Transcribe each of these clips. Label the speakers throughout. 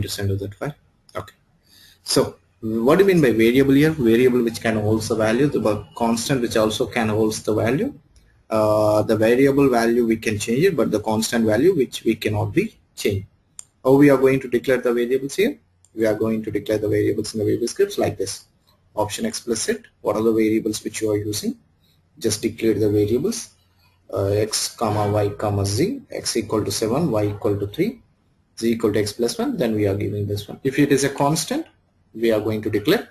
Speaker 1: to send to that file. Okay. So what do you mean by variable here? Variable which can hold the value, the constant which also can hold the value. The variable value we can change it, but the constant value which we cannot be changed. How we are going to declare the variables here? We are going to declare the variables in the VBScripts like this. Option explicit. What are the variables which you are using? Just declare the variables. X comma y comma z, x equal to 7, y equal to 3, z equal to x plus 1, then we are giving this one. If it is a constant, we are going to declare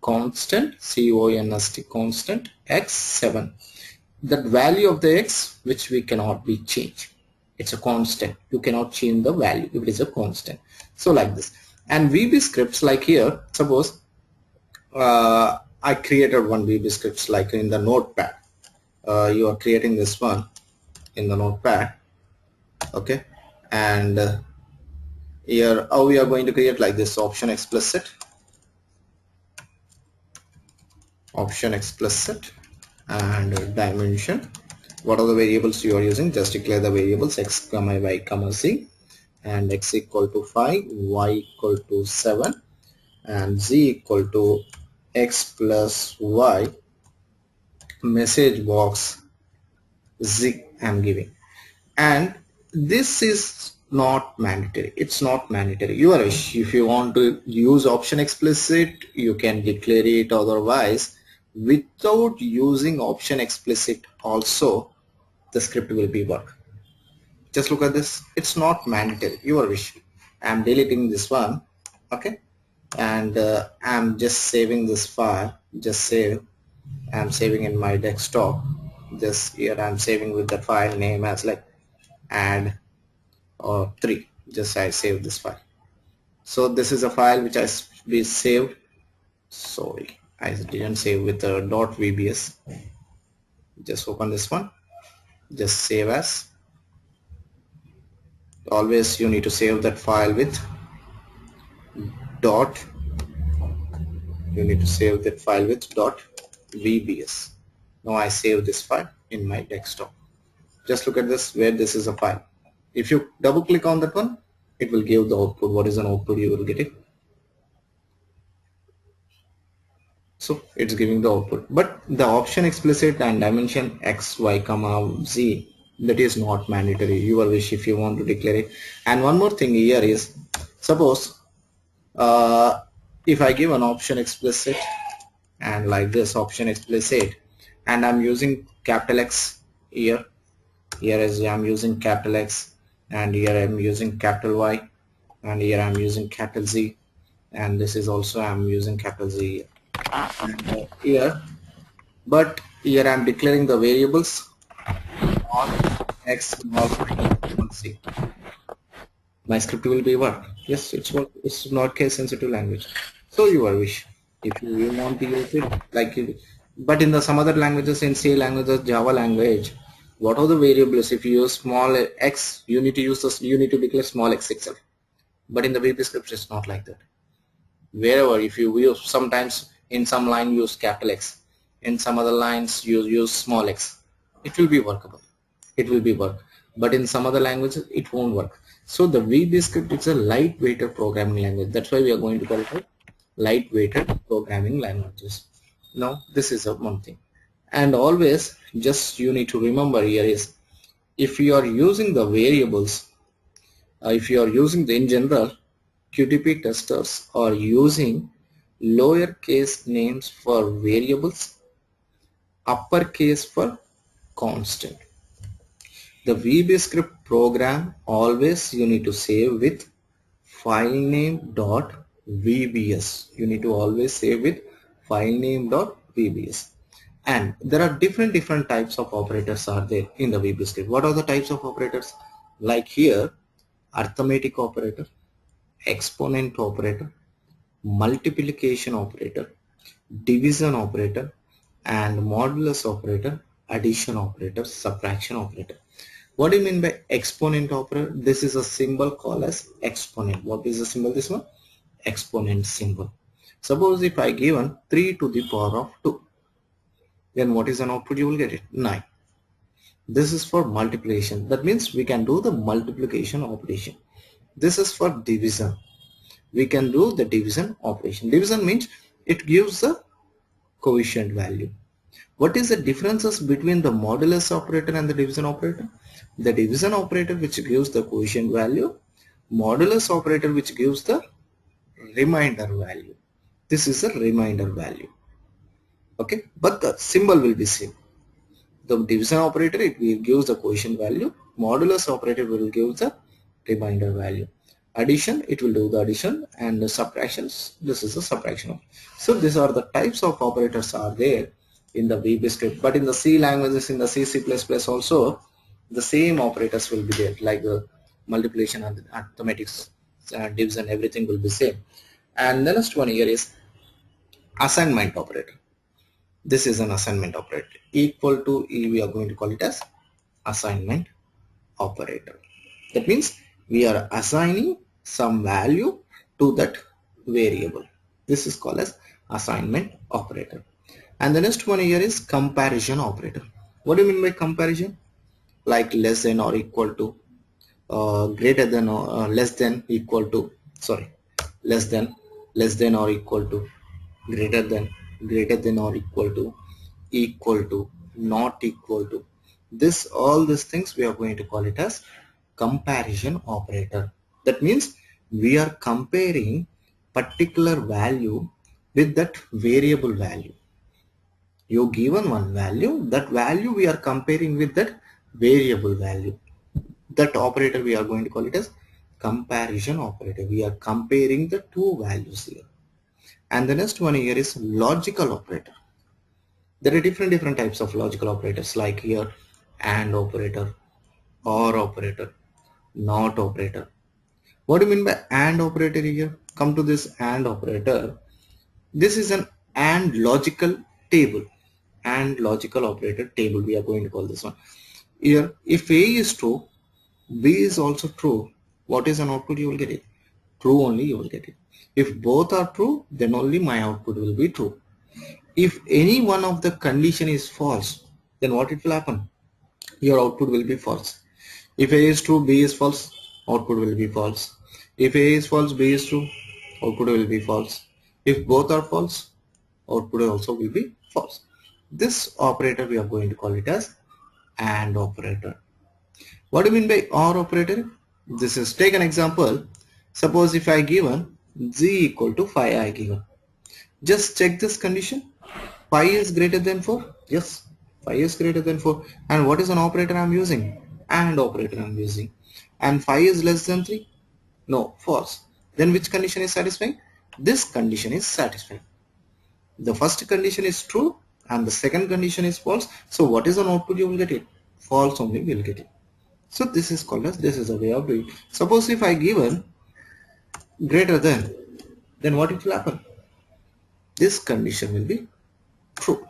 Speaker 1: constant, const constant x7. That value of the x which we cannot be changed. It's a constant. You cannot change the value if it is a constant. So like this. And VB scripts like here, suppose I created one VB scripts like in the Notepad. You are creating this one in the Notepad. Okay. And here how we are going to create like this: option explicit and dimension. What are the variables you are using? Just declare the variables x comma y comma z, and x equal to 5, y equal to 7, and z equal to x plus y. Message box z I'm giving, and this is not mandatory. It's not mandatory. Your wish. If you want to use option explicit, you can declare it. Otherwise, without using option explicit also, the script will be work. Just look at this. It's not mandatory. Your wish. I'm deleting this one. Okay, and I'm just saving this file. Just save. I'm saving in my desktop. Just here I'm saving with the file name as like add or 3. Just I save this file. So this is a file which has been saved. Sorry, I didn't save with the .vbs. Just open this one. Just save as. Always you need to save that file with dot. You need to save that file with .vbs. Now I save this file in my desktop. Just look at this, where this is a file. If you double click on that one, it will give the output. What is an output? You will get it. So it's giving the output, but the option explicit and dimension x, y, comma, z, that is not mandatory. Your wish if you want to declare it. And one more thing here is, suppose if I give an option explicit and like this option explicit, and I'm using capital X here. Here is I'm using capital X, and here I'm using capital Y, and here I'm using capital Z, and this is also I'm using capital Z here. But here I'm declaring the variables on X, small C. My script will be work. Yes, it's not case sensitive language. So your wish. If you want to use it like it, but in the some other languages, in C languages, Java language, what are the variables? If you use small x, you need to use this, you need to declare small x itself. But in the VBScript, it's not like that. Wherever if you use, sometimes in some line use capital X, in some other lines you use small x, it will be workable. It will be work. But in some other languages, it won't work. So the VBScript is a lightweighted programming language. That's why we are going to call it lightweighted programming languages. Now this is one thing. And always just you need to remember here is, if you are using the variables, if you are using the, in general, QTP testers are using lowercase names for variables, uppercase for constant. The VBScript program always you need to save with file name dot VBS. You need to always save with file name dot VBS. And there are different types of operators are there in the VBScript. What are the types of operators? Like here, arithmetic operator, exponent operator, multiplication operator, division operator, and modulus operator, addition operator, subtraction operator. What do you mean by exponent operator? This is a symbol called as exponent. What is the symbol? This one, exponent symbol. Suppose if I given 3 to the power of 2, then what is an output? You will get it 9. This is for multiplication. That means we can do the multiplication operation. This is for division. we can do the division operation. Division means it gives the quotient value. What is the differences between the modulus operator and the division operator? The division operator which gives the quotient value, modulus operator which gives the remainder value. This is a remainder value. Okay, but the symbol will be same. The division operator, it will gives the quotient value. Modulus operator will give the remainder value. Addition, it will do the addition, and the subtractions, this is the subtraction. So these are the types of operators are there in the VBScript, but in the C languages, in the C++ also, the same operators will be there, like the multiplication and arithmetics, division, everything will be same. And the next one here is assignment operator. This is an assignment operator. Equal to E, we are going to call it as assignment operator. That means we are assigning some value to that variable. This is called as assignment operator. And the next one here is comparison operator. What do you mean by comparison? Like less than or equal to, greater than or less than equal to, sorry, less than or equal to, greater than or equal to, not equal to. This, all these things we are going to call it as comparison operator. That means we are comparing particular value with that variable value. You given one value, that value we are comparing with that variable value. That operator we are going to call it as comparison operator. We are comparing the two values here. And the next one here is logical operator. There are different types of logical operators, like here AND operator, OR operator, NOT operator. What do you mean by AND operator here? Come to this AND operator. This is an AND logical table. AND logical operator table, we are going to call this one. Here, if A is true, B is also true, what is an output you will get it? True only you will get it. If both are true, then only my output will be true. If any one of the condition is false, then what it will happen? Your output will be false. If A is true, B is false, output will be false. If A is false, B is true, output will be false. If both are false, output also will be false. This operator we are going to call it as AND operator. What do you mean by OR operator? This is, take an example. Suppose if I given Z equal to 5 I given. Just check this condition. 5 is greater than 4. Yes, 5 is greater than 4. And what is an operator I am using? AND operator I am using. And 5 is less than 3? No, false. Then which condition is satisfying? This condition is satisfying. The first condition is true and the second condition is false. So what is an output you will get it? False only we will get it. So this is called as, this is a way of doing. Suppose if I given greater than, then what it will happen? This condition will be true.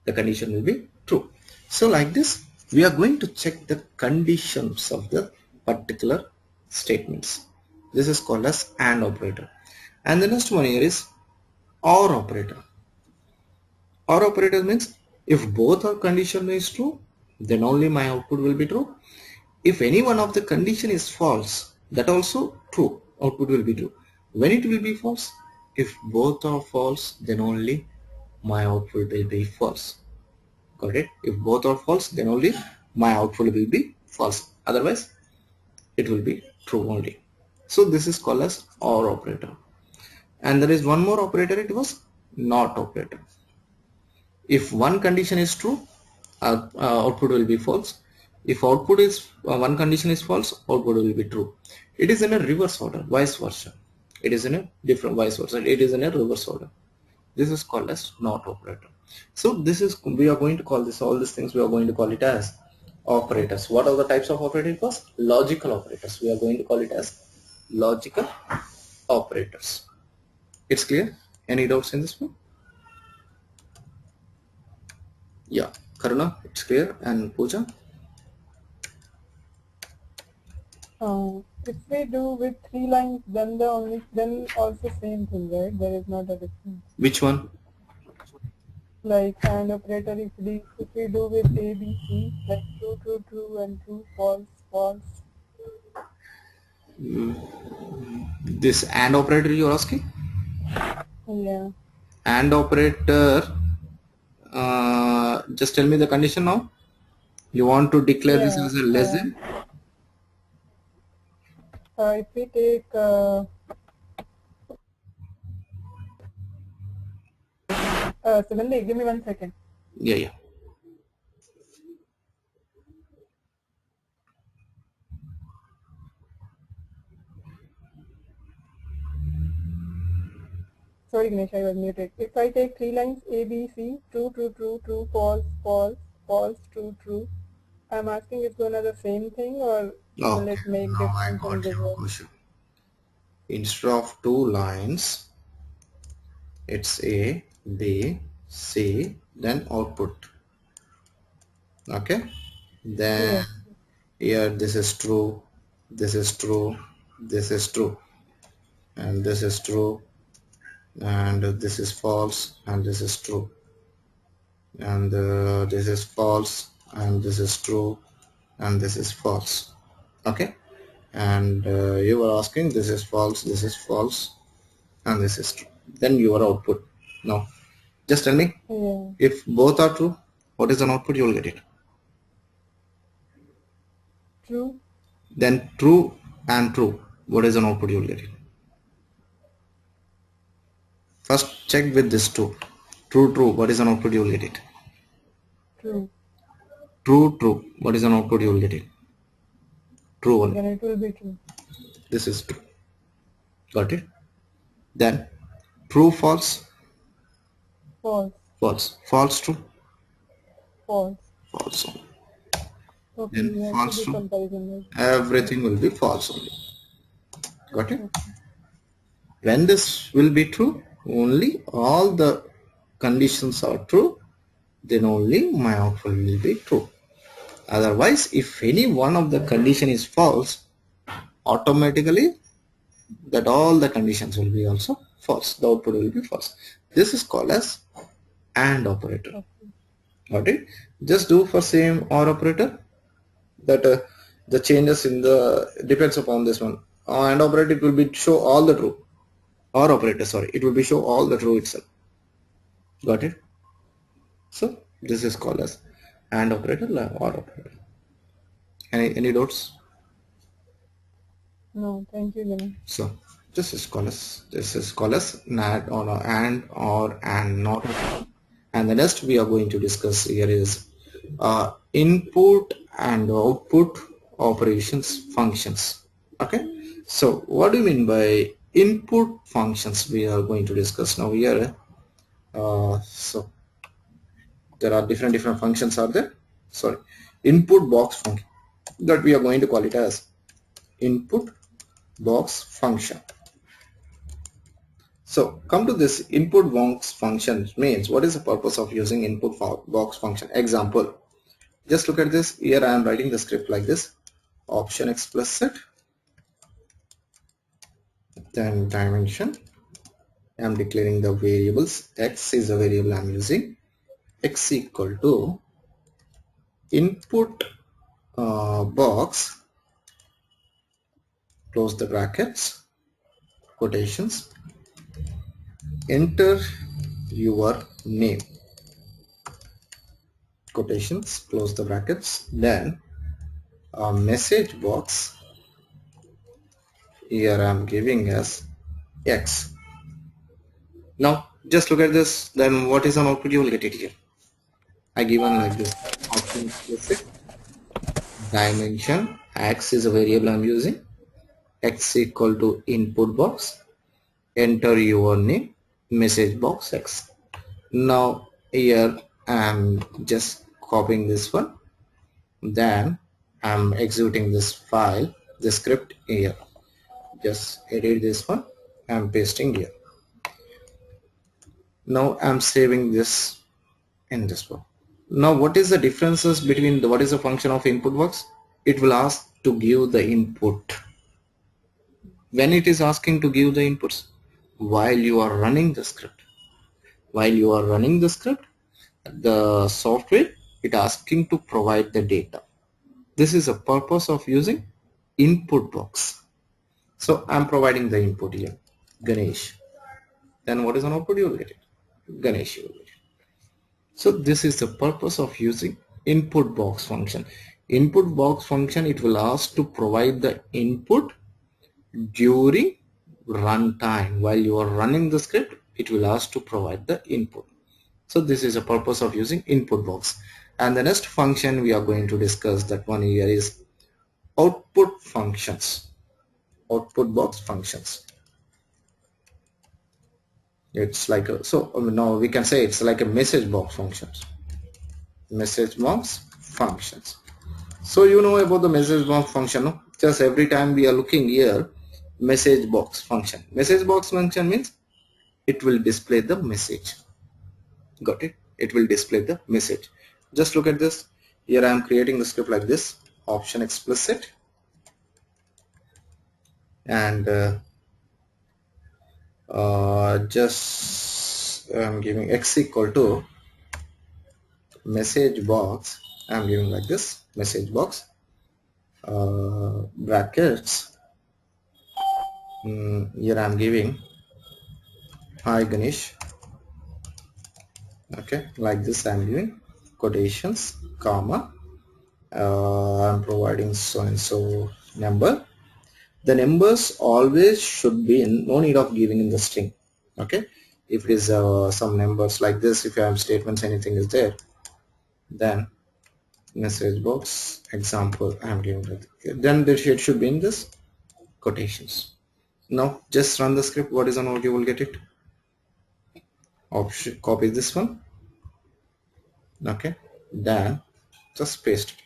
Speaker 1: The condition will be true. So like this, we are going to check the conditions of the particular statements. This is called as AND operator. And the next one here is OR operator. OR operator means if both our condition is true, then only my output will be true. If any one of the condition is false, that also true, output will be true. When it will be false? If both are false, then only my output will be false. Got it? If both are false, then only my output will be false. Otherwise, it will be true only. So this is called as OR operator. And there is one more operator, it was NOT operator. If one condition is true, output will be false. If output is one condition is false, output will be true. It is in a reverse order, vice versa. It is in a different vice versa. It is in a reverse order. This is called as NOT operator. So this is, we are going to call this, all these things we are going to call it as operators. What are the types of operators? Logical operators. We are going to call it as logical operators. It's clear? Any doubts in this one? Yeah, Karuna, it's clear. And Pooja?
Speaker 2: If we do with 3 lines, then also same thing, right? There is not a difference.
Speaker 1: Which one?
Speaker 2: Like AND operator, if we do with A, B, C, like true, true, true, and true, false, false.
Speaker 1: This AND operator you are asking?
Speaker 2: Yeah.
Speaker 1: AND operator, just tell me the condition now. You want to declare this
Speaker 2: Yeah.
Speaker 1: as a less than?
Speaker 2: If we take suddenly, give me 1 second.
Speaker 1: Yeah, yeah.
Speaker 2: Sorry, Ganesh, I was muted. If I take 3 lines A, B, C, true, true, true, true, false, false, false, true, true, I'm asking it's gonna the same thing or will
Speaker 1: Okay,
Speaker 2: it make
Speaker 1: now I
Speaker 2: difference in
Speaker 1: got your
Speaker 2: result?
Speaker 1: question. Instead of 2 lines, it's A, B, C, then output. Okay, then
Speaker 2: Yes.
Speaker 1: here this is true, this is true, this is true, and this is true, and this is false, and this is true, and this is false, and this is true, and this is false. Okay, and you were asking this is false, and this is true. Then your output. Now, just tell me,
Speaker 2: Yeah.
Speaker 1: if both are true, what is an output? You will get it.
Speaker 2: True.
Speaker 1: Then true and true, what is an output? You will get it. First, check with this two. True, true, what is an output? You will get it.
Speaker 2: True.
Speaker 1: True, true, what is an output? You will get it. True only.
Speaker 2: Then it will be true.
Speaker 1: This is true. Got it? Then true, false,
Speaker 2: False.
Speaker 1: false, false, true,
Speaker 2: False.
Speaker 1: false only.
Speaker 2: Okay,
Speaker 1: Then
Speaker 2: you have to
Speaker 1: false,
Speaker 2: do
Speaker 1: true.
Speaker 2: comparison like
Speaker 1: Everything will be false only. Got it?
Speaker 2: okay.
Speaker 1: When this will be true, only all the conditions are true, then only my output will be true. Otherwise, if any one of the condition is false, automatically that all the conditions will be also false. The output will be false. This is called as AND operator.
Speaker 2: Okay.
Speaker 1: Got it? Just do for same OR operator. That the changes in the depends upon this one. AND operator, it will be show all the true. OR operator, sorry, it will be show all the true itself. Got it? So this is called as AND operator or operator. Any doubts?
Speaker 2: No, thank you, Ganesh.
Speaker 1: So this is called as NAT or AND or AND not. And the next we are going to discuss here is input and output operations functions. Okay. So what do you mean by input functions? We are going to discuss now here. So there are different functions are there. Sorry, input box function, that we are going to call it as input box function. So come to this input box function means what is the purpose of using input box function? Example, just look at this. Here I am writing the script like this: option explicit, then dimension. I am declaring the variables. X is a variable I am using. X equal to input box, close the brackets, quotations, enter your name, quotations, close the brackets, then a message box. Here I am giving as X. Now just look at this, then what is an output? You will get it here. I given like this: option explicit, dimension, X is a variable I am using, X equal to input box, enter your name, message box X. Now here I am just copying this one, then I'm executing this file, the script here. Just edit this one, I'm pasting here. Now I'm saving this in this one. Now what is the differences between what is the function of input box? It will ask to give the input. When it is asking to give the inputs, while you are running the script, the software, it asking to provide the data. This is a purpose of using input box. So I'm providing the input here, Ganesh. Then what is an output? You will get it, Ganesh. You will get it. So this is the purpose of using input box function. Input box function, it will ask to provide the input during runtime. While you are running the script, it will ask to provide the input. So this is a purpose of using input box. And the next function we are going to discuss, that one here, is output functions. Output box functions. It's like a, so now we can say it's like a message box functions. Message box functions. So you know about the message box function, no? Just every time we are looking here, message box function. Message box function means it will display the message. Got it? It will display the message. Just look at this. Here I am creating the script like this. Option explicit, and just I'm giving x equal to message box. I'm giving like this, message box, brackets. Here I'm giving hi Ganesh. Okay, like this I'm giving quotations, comma. I'm providing so and so number. The numbers always should be in, no need of giving in the string. Okay, if it is some numbers like this, if you have statements, anything is there, then message box example I'm giving it. Then the shade should be in this quotations. Now just run the script. What is an out? You will get it. Option, copy this one. Okay, then just paste it.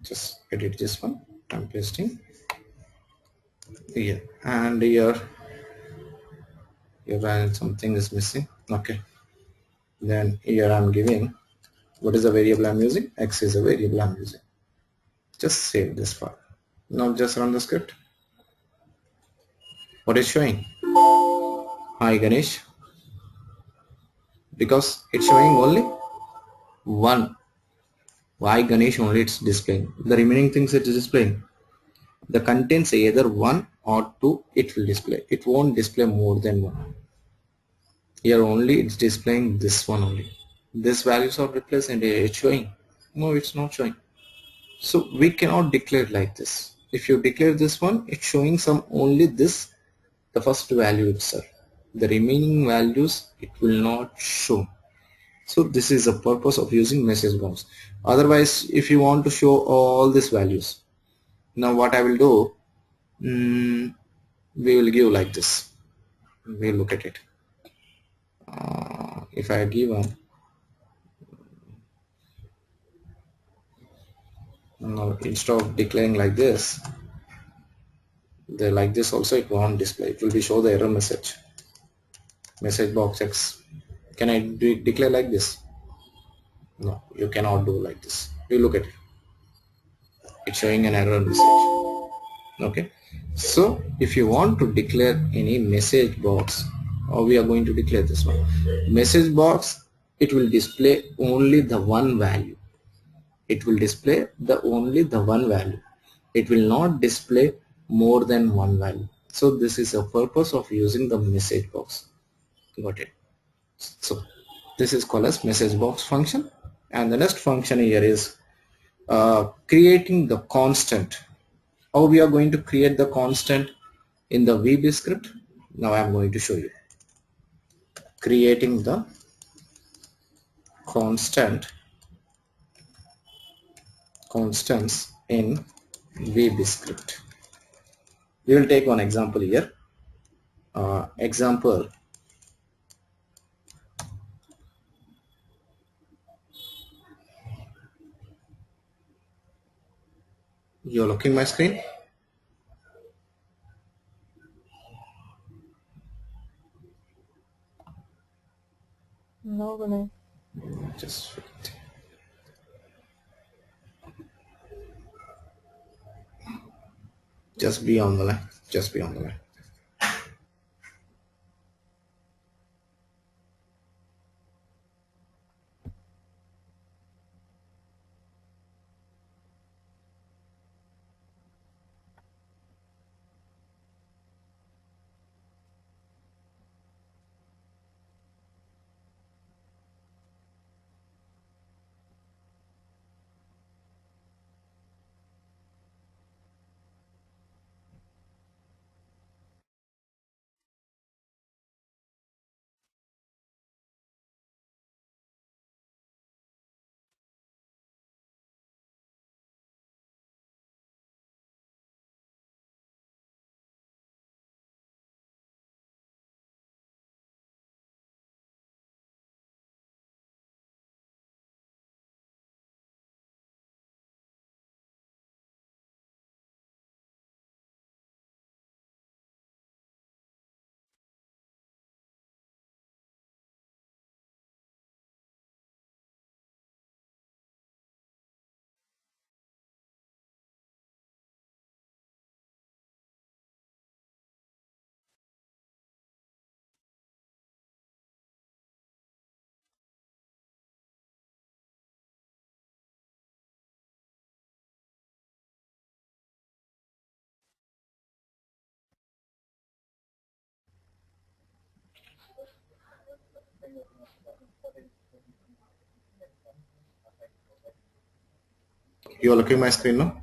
Speaker 1: Just edit this one. I'm pasting here, and here something is missing. Okay, then here I'm giving, what is the variable I'm using? X is a variable I'm using. Just save this file. Now just run the script. What is showing? Hi Ganesh. Because it's showing only one. Why Ganesh only it's displaying? The remaining things it is displaying. The contents either 1 or 2 it will display. It won't display more than 1. Here only it's displaying this one only. These values are replaced and it's showing. No, it's not showing. So we cannot declare like this. If you declare this one, it's showing some only this, the first value itself. The remaining values it will not show. So this is the purpose of using message box. Otherwise, if you want to show all these values, now what I will do, we will give like this. We'll look at it. If I give one, now instead of declaring like this, the like this also it won't display. It will be show the error message. Message box X. Can I declare like this? No, you cannot do like this. You look at it. It's showing an error message. Okay. So if you want to declare any message box, or we are going to declare this one message box, it will display only the one value. It will display the only the one value. It will not display more than one value. So this is a purpose of using the message box. Got it? So this is called as message box function. And the next function here is creating the constant. How we are going to create the constant in the VBScript? Now I am going to show you. Creating the constants in VBScript. We will take one example here. Example, you're looking my screen.
Speaker 2: No, Ganesh.
Speaker 1: Just be on the line. Just be on the line. You are looking at my screen now.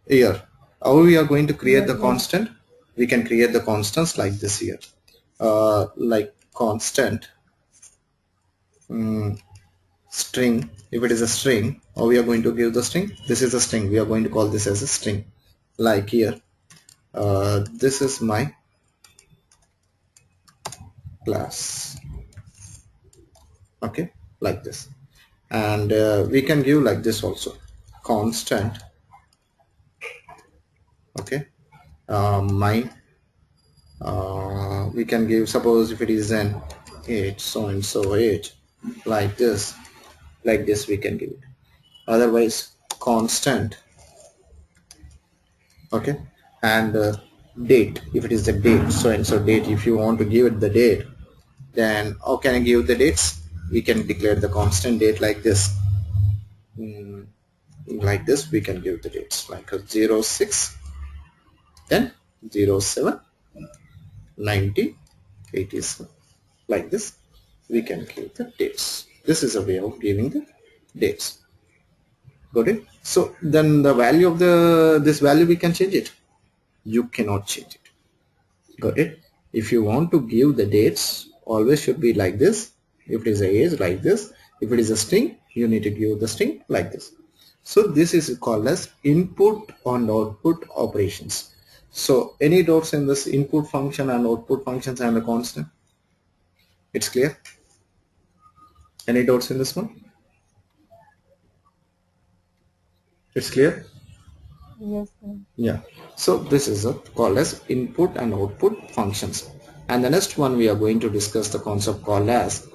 Speaker 1: Here, how we are going to create
Speaker 2: Yes,
Speaker 1: the
Speaker 2: sir.
Speaker 1: constant? We can create the constants like this here. Like constant string. If it is a string, how we are going to give the string? This is a string. We are going to call this as a string. Like here, this is my class. Okay, like this. And we can give like this also. Constant. Okay. My we can give, suppose if it is an age, so and so age, like this, we can give it. Otherwise constant. Okay. And date, if it is the date, so and so date, if you want to give it the date, then how can I give the dates? We can declare the constant date like this. Like this we can give the dates like a 06, then 07, 90, 87. Like this we can give the dates. This is a way of giving the dates. Got it? So then the value of this value, we can change it. You cannot change it. Got it? If you want to give the dates, always should be like this. If it is a age, like this. If it is a string, you need to give the string like this. So this is called as input and output operations. So any doubts in this input function and output functions and the constant? It's clear? Any doubts in this one? It's clear?
Speaker 2: Yes, sir.
Speaker 1: Yeah. So this is called as input and output functions. And the next one we are going to discuss the concept called as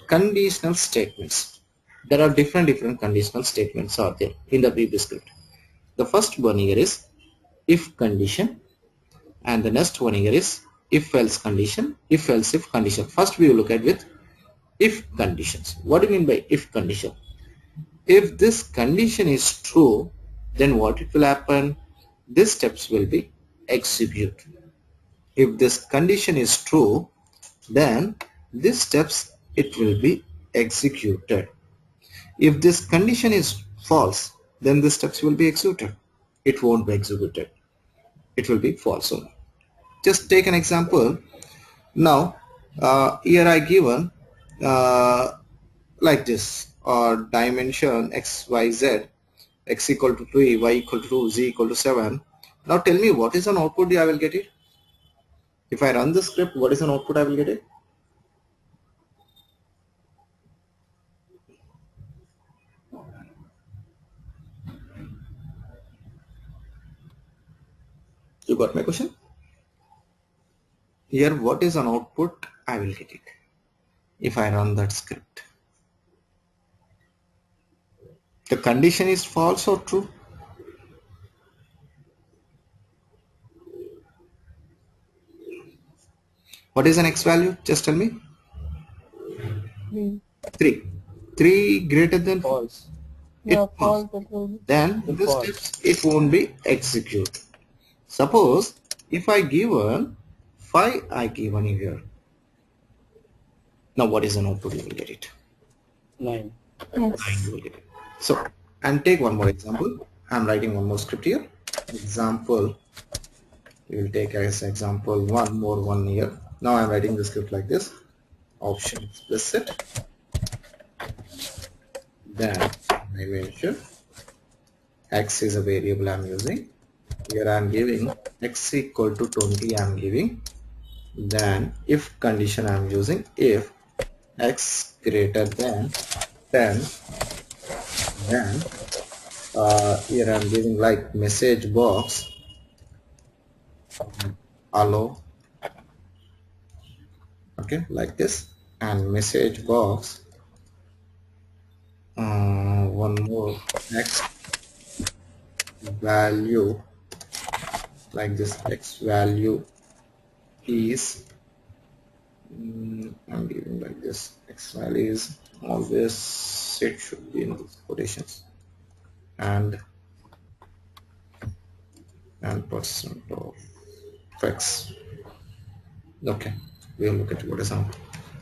Speaker 1: conditional statements. There are different conditional statements are there in the VBScript. The first one here is if condition, and the next one here is if else condition, if else if condition. First we will look at with if conditions. What do you mean by if condition? If this condition is true, then what it will happen? These steps will be executed. If this condition is true, then these steps it will be executed. If this condition is false, then the steps will be executed. It won't be executed. It will be false only. Just take an example. Now, here I given like this, or dimension x, y, z, x equal to 3, y equal to 2, z equal to 7. Now tell me what is an output I will get it. If I run the script, what is an output I will get it? You got my question? Here, what is an output I will get it if I run that script? The condition is false or true? What is an x value? Just tell me.
Speaker 2: 3.
Speaker 1: 3. 3 greater than
Speaker 3: False.
Speaker 2: Yeah,
Speaker 1: it false.
Speaker 2: false. It will be.
Speaker 1: Then
Speaker 3: The
Speaker 1: the
Speaker 3: false.
Speaker 1: steps it won't be executed. Suppose if I given 5, I given here. Now what is an output? You will get it.
Speaker 3: 9.
Speaker 1: 9 you will get it. So, and take one more example. I'm writing one more script here. Example, we will take as example one here. Now I'm writing the script like this. Option explicit. Then I mention x is a variable I'm using. Here I'm giving x equal to 20 I'm giving. Then if condition I'm using, if x greater than 10, then here I'm giving like message box allow, okay, like this, and message box one more x value, like this, x value is I'm giving like this, x value is always, it should be in these quotations, and percent of x. Okay, we'll look at what is our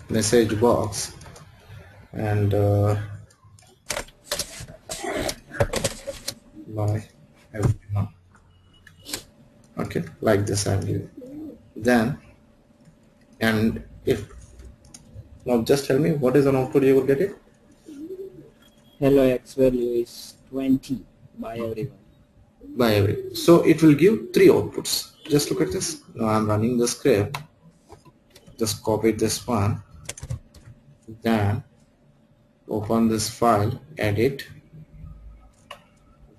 Speaker 1: message box, and by everyone. Okay, like this I'm giving. Then, and if now just tell me what is an output you will get it.
Speaker 3: Hello X value is 20 by everyone.
Speaker 1: By every, so it will give three outputs. Just look at this. Now I'm running the script. Just copy this one, then open this file, edit,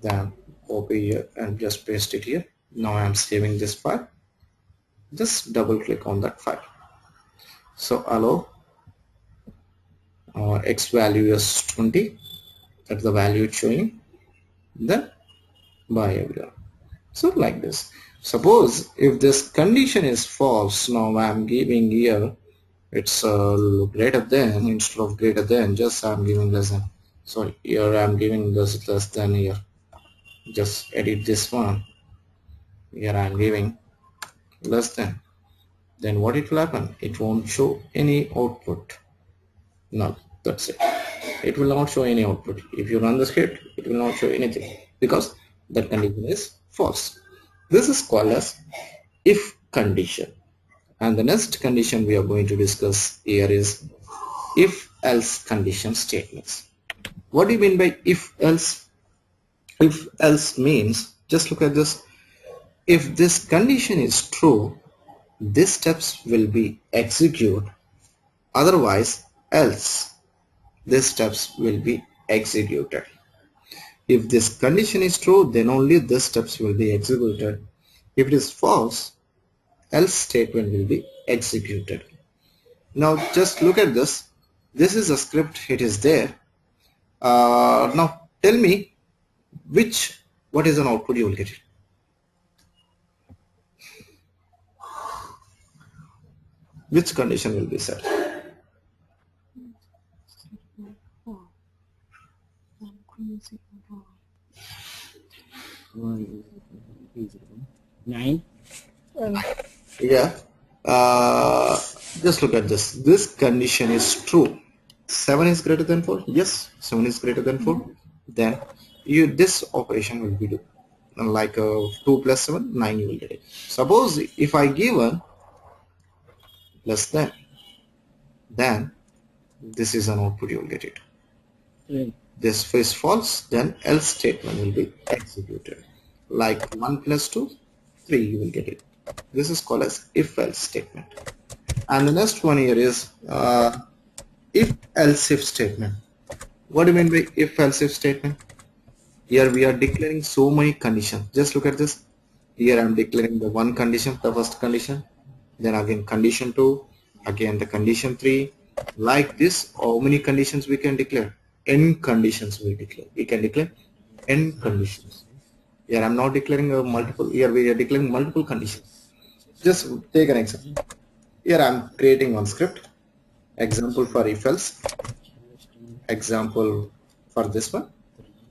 Speaker 1: then copy here and just paste it here. Now I'm saving this file. Just double click on that file. So allow x value is 20. That's the value it's showing. Then by everyone. So like this. Suppose if this condition is false, now I'm giving here it's greater than, instead of greater than, just I'm giving less than. Sorry, here I'm giving this less than here. Just edit this one. Here I'm giving less than. Then what it will happen? It won't show any output. No, that's it. It will not show any output. If you run the script, it will not show anything because that condition is false. This is called as if condition. And the next condition we are going to discuss here is if else condition statements. What do you mean by if else? If else means, just look at this. If this condition is true, these steps will be executed. Otherwise, else these steps will be executed. If this condition is true, then only these steps will be executed. If it is false, else statement will be executed. Now just look at this. This is a script, it is there. Now tell me what is an output you will get it. Which condition will be set?
Speaker 3: Nine.
Speaker 1: Yeah. Just look at this. This condition is true. 7 is greater than 4. Yes, 7 is greater than 4. Then this operation will be do. Like 2 plus 7, 9 you will get it. Suppose if I give a less than, then this is an output you will get it. This is false, then else statement will be executed. Like 1 plus 2, 3 you will get it. This is called as if else statement. And the next one here is if else if statement. What do you mean by if else if statement? Here we are declaring so many conditions. Just look at this. Here I am declaring the one condition, the first condition, then again condition 2, again the condition 3. Like this, how many conditions we can declare? N conditions we declare. We can declare N conditions. Here I am not declaring a multiple. Here we are declaring multiple conditions. Just take an example. Here I am creating one script. Example for if else. Example for this one.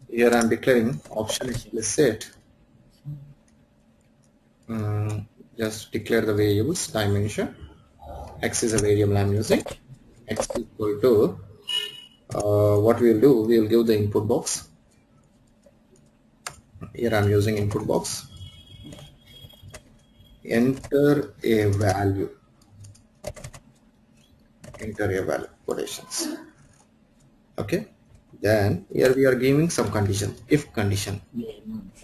Speaker 1: Here I am declaring option explicit. Just declare the variables dimension. X is a variable I'm using. X equal to what we will do, we will give the input box. Here I'm using input box. Enter a value. Enter a value, quotations. Okay. Then here we are giving some condition. If condition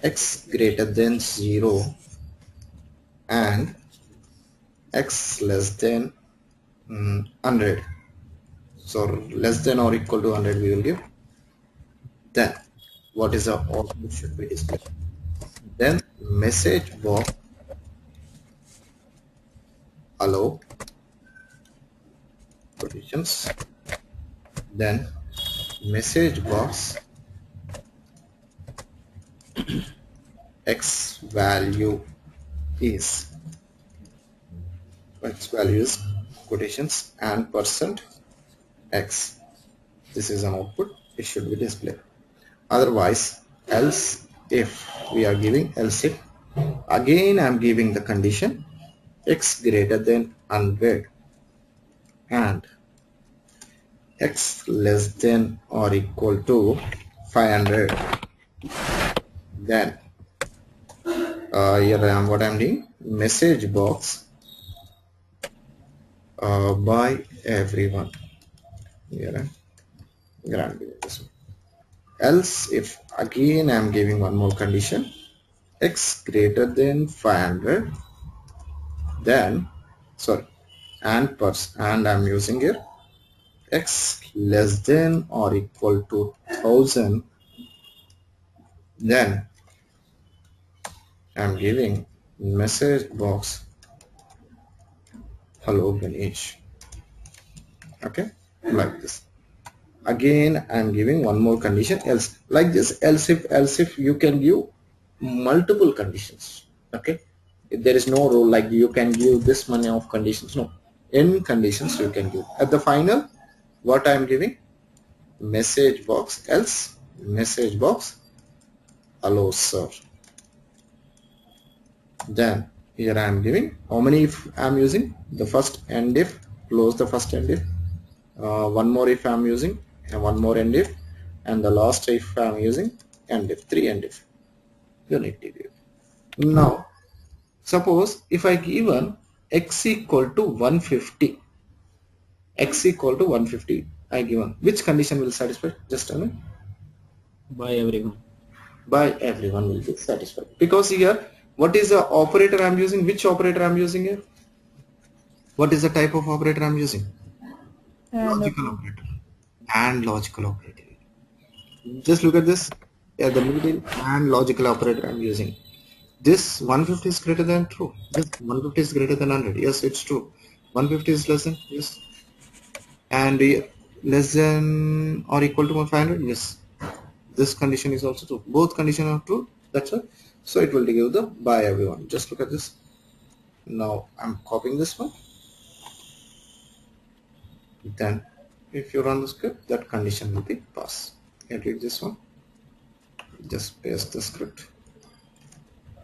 Speaker 1: x greater than 0 and x less than 100. So less than or equal to 100 we will give. Then what is the output should be displayed? Then message box allow quotations. Then message box x value is quotations and percent x. This is an output, it should be displayed. Otherwise, else if we are giving else if, again I am giving the condition x greater than 100 and x less than or equal to 500. Then here I am, what I'm doing, message box by everyone. Here I'm granting this one. Else if again I'm giving one more condition, x greater than 500, then sorry, and I'm using here x less than or equal to 1000, then I'm giving message box hello Ganesh. Okay, like this. Again I'm giving one more condition, else, like this. Else if you can give multiple conditions. Okay, there is no rule like you can give this many of conditions. No, n conditions you can give. At the final, what I am giving, message box else message box hello sir. Then here I am giving how many if I am using, the first end if, close the first end if, one more if I am using, and one more end if, and the last if I am using end if, three end if you need to give. Now suppose if I given x equal to 150, x equal to 150 I given, which condition will satisfy? Just tell me.
Speaker 3: By everyone.
Speaker 1: By everyone will be satisfied, because here what is the operator I'm using, which operator I'm using here, what is the type of operator I'm using?
Speaker 2: And
Speaker 1: Logical operator and logical operator. Just look at this, yeah, the middle and logical operator I'm using. This 150 is greater than true. Yes, 150 is greater than 100. Yes, it's true. 150 is less than, yes. And less than or equal to 500, yes. This condition is also true. Both conditions are true. That's it. So it will give the by everyone. Just look at this. Now I'm copying this one. Then if you run the script, that condition will be passed. Edit this one. Just paste the script.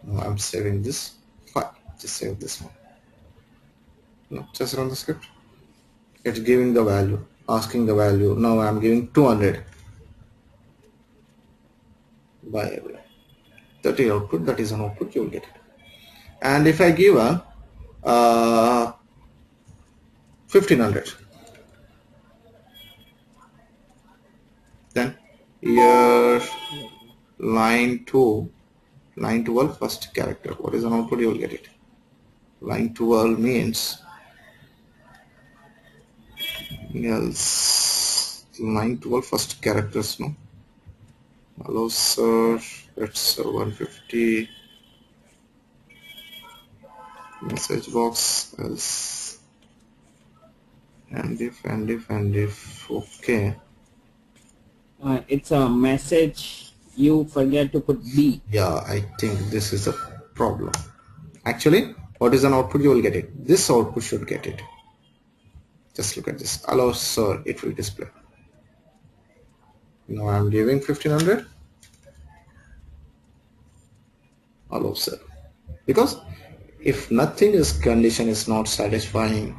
Speaker 1: Now I'm saving this file. Just save this one. No, just run the script. It's giving the value, asking the value. Now I'm giving 200 by everyone. That is output. That is an output. You will get it. And if I give a 1500, then here line 2, line 12 first character. What is an output? You will get it. Line 12 means else line 12 first characters. No. Hello sir, it's 150 message box else and if okay.
Speaker 3: It's a message. You forget to put B.
Speaker 1: Yeah, I think this is a problem. Actually, what is an output? You will get it. This output should get it. Just look at this. Hello sir, it will display. Now I'm giving 1500. Hello sir. Because if nothing is condition is not satisfying,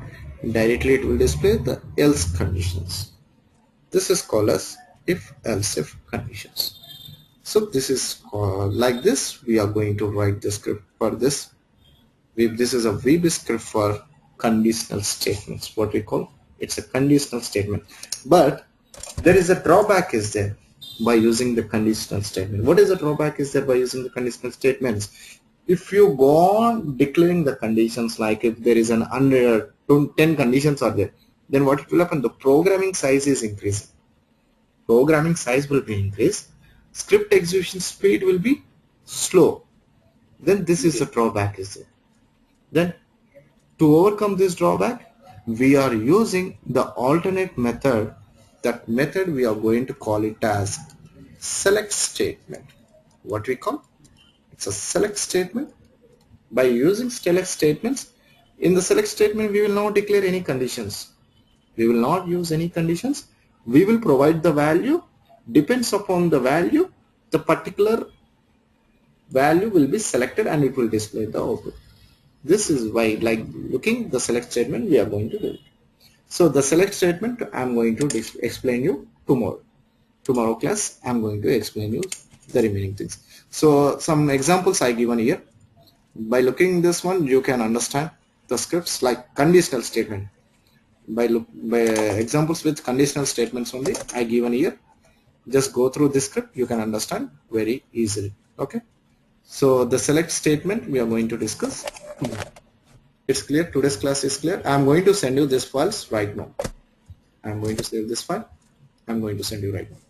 Speaker 1: directly it will display the else conditions. This is called as if else if conditions. So this is like this. We are going to write the script for this. This is a VBScript for conditional statements. What we call, it's a conditional statement. But there is a drawback is there by using the conditional statement. What is the drawback is there by using the conditional statements? If you go on declaring the conditions, like if there is an under 10 conditions are there, then what will happen? The programming size is increasing. Programming size will be increased. Script execution speed will be slow. Then this is the drawback is there. Then to overcome this drawback, we are using the alternate method. That method we are going to call it as select statement. What we call? It's a select statement. By using select statements, in the select statement we will not declare any conditions. We will not use any conditions. We will provide the value. Depends upon the value, the particular value will be selected and it will display the output. This is why, like looking the select statement, we are going to do it. So the select statement I am going to explain you tomorrow. Tomorrow class I am going to explain you the remaining things. So some examples I given here. By looking this one, you can understand the scripts like conditional statement. By examples with conditional statements only I given here. Just go through this script, you can understand very easily. Okay. So the select statement we are going to discuss. It's clear. Today's class is clear. I'm going to send you this files right now. I'm going to save this file. I'm going to send you right now.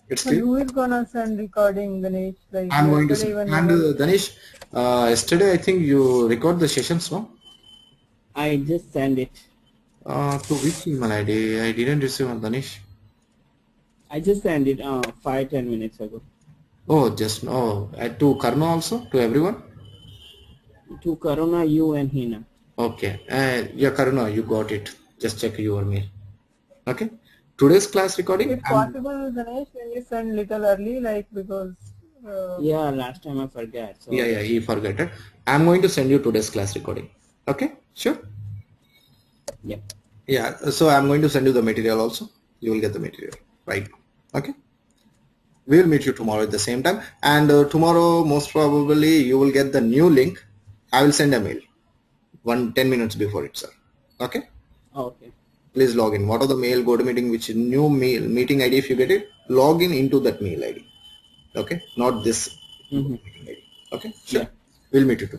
Speaker 1: It's
Speaker 2: So
Speaker 1: clear.
Speaker 2: who is gonna send recording, Ganesh? Like
Speaker 1: I'm going to
Speaker 2: yesterday
Speaker 1: send.
Speaker 2: when
Speaker 1: And
Speaker 2: you were
Speaker 1: Danish, yesterday I think you record the sessions, no?
Speaker 3: I just sent it.
Speaker 1: To which email ID? I didn't receive one, Danish.
Speaker 3: I just sent it 5-10 minutes ago.
Speaker 1: Oh, just no. To Karna also, to everyone.
Speaker 3: To Karuna, you and Hina.
Speaker 1: Okay. Yeah, Karuna, you got it. Just check your mail. Okay. Today's class recording.
Speaker 2: it's possible, Ganesh, when you send little early, like because
Speaker 3: Yeah, last time I forgot. So
Speaker 1: Yeah, he forgot it. I'm going to send you today's class recording. Okay, sure.
Speaker 3: Yep.
Speaker 1: Yeah, so I'm going to send you the material also. You will get the material right now. Okay. We will meet you tomorrow at the same time. And tomorrow, most probably, you will get the new link. I will send a mail 10 minutes before it, sir. Okay.
Speaker 3: Okay.
Speaker 1: Please log in. What are the mail GoToMeeting, which new mail meeting ID? If you get it, log in into that mail ID. Okay, not this
Speaker 3: Mm-hmm.
Speaker 1: meeting ID. Okay, sure.
Speaker 3: Yeah.
Speaker 1: We'll meet you tomorrow.